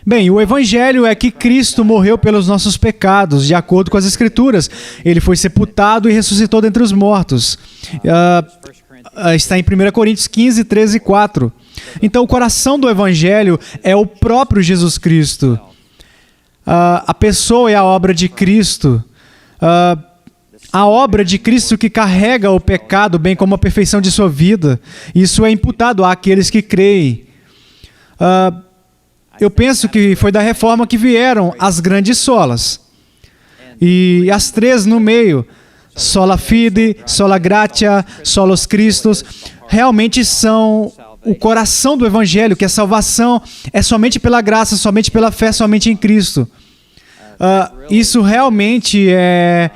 Bem, o Evangelho é que Cristo morreu pelos nossos pecados, de acordo com as Escrituras. Ele foi sepultado e ressuscitou dentre os mortos. Está em 1 Coríntios 15, 13 e 4. Então, o coração do Evangelho é o próprio Jesus Cristo. A pessoa e a obra de Cristo. A obra de Cristo que carrega o pecado, bem como a perfeição de sua vida. Isso é imputado àqueles que creem. Eu penso que foi da reforma que vieram as grandes solas. E as três no meio, sola fide, sola gratia, solos Christus, realmente são o coração do Evangelho, que a salvação é somente pela graça, somente pela fé, somente em Cristo. Isso realmente é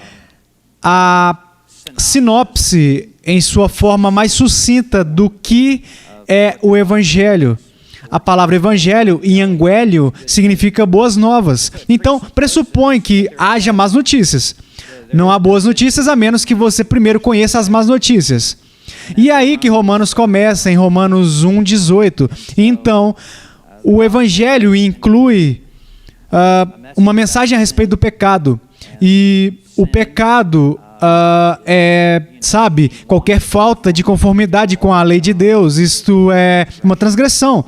a sinopse em sua forma mais sucinta do que é o Evangelho. A palavra evangelho, em anguélio, significa boas novas. Então, pressupõe que haja más notícias. Não há boas notícias a menos que você primeiro conheça as más notícias. E é aí que Romanos começa, em Romanos 1:18. Então, o evangelho inclui uma mensagem a respeito do pecado. E o pecado qualquer falta de conformidade com a lei de Deus. Isto é uma transgressão.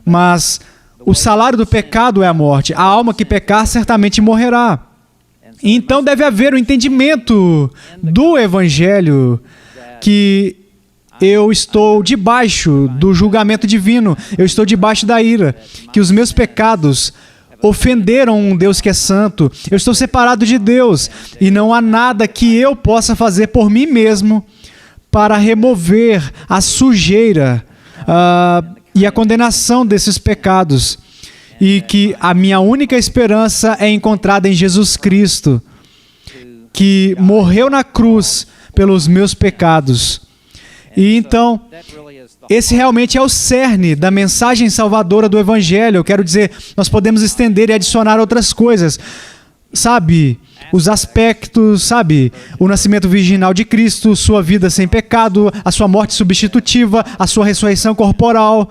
Mas o salário do pecado é a morte. A alma que pecar certamente morrerá. Então deve haver o entendimento do Evangelho que eu estou debaixo do julgamento divino. Eu estou debaixo da ira. Que os meus pecados ofenderam um Deus que é santo. Eu estou separado de Deus. E não há nada que eu possa fazer por mim mesmo para remover a sujeira e a condenação desses pecados. E que a minha única esperança é encontrada em Jesus Cristo, que morreu na cruz pelos meus pecados. E então, esse realmente é o cerne da mensagem salvadora do Evangelho. Eu quero dizer, nós podemos estender e adicionar outras coisas. Os aspectos, o nascimento virginal de Cristo, sua vida sem pecado, a sua morte substitutiva, a sua ressurreição corporal,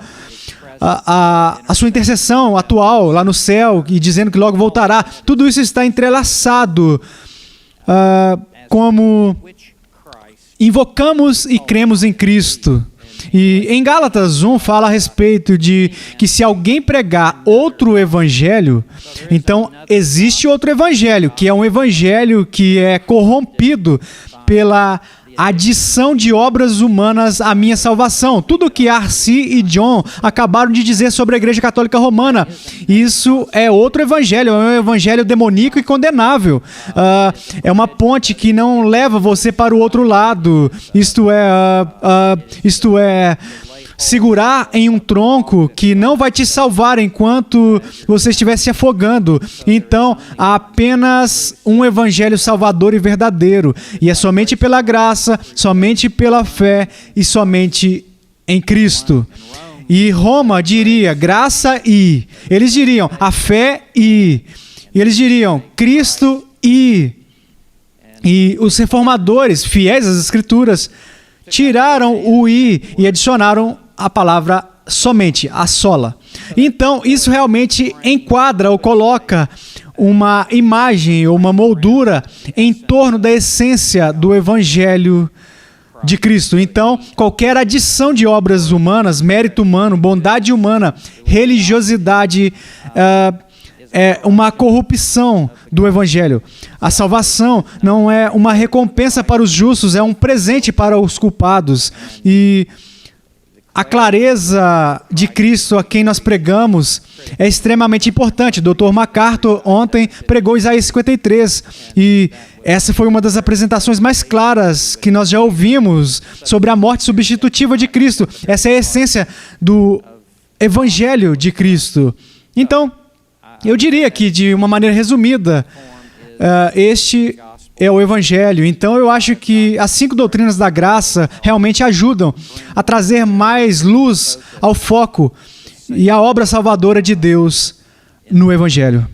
a sua intercessão atual lá no céu e dizendo que logo voltará. Tudo isso está entrelaçado como invocamos e cremos em Cristo. E em Gálatas 1 fala a respeito de que se alguém pregar outro evangelho, então existe outro evangelho, que é um evangelho que é corrompido pela adição de obras humanas à minha salvação. Tudo o que Arci e John acabaram de dizer sobre a Igreja Católica Romana, isso é outro evangelho, é um evangelho demoníaco e condenável. É uma ponte que não leva você para o outro lado. Isto é segurar em um tronco que não vai te salvar enquanto você estiver se afogando. Então, há apenas um evangelho salvador e verdadeiro. E é somente pela graça, somente pela fé e somente em Cristo. E Roma diria graça e. Eles diriam a fé e. E eles diriam Cristo e. E os reformadores, fiéis às Escrituras, tiraram o e adicionaram a palavra somente, a sola. Então, isso realmente enquadra ou coloca uma imagem ou uma moldura em torno da essência do Evangelho de Cristo. Então, qualquer adição de obras humanas, mérito humano, bondade humana, religiosidade, é uma corrupção do Evangelho. A salvação não é uma recompensa para os justos, é um presente para os culpados. E a clareza de Cristo a quem nós pregamos é extremamente importante. O Dr. MacArthur ontem pregou Isaías 53 e essa foi uma das apresentações mais claras que nós já ouvimos sobre a morte substitutiva de Cristo. Essa é a essência do Evangelho de Cristo. Então, eu diria que, de uma maneira resumida, este é o Evangelho. Então, eu acho que as 5 doutrinas da graça realmente ajudam a trazer mais luz ao foco e à obra salvadora de Deus no Evangelho.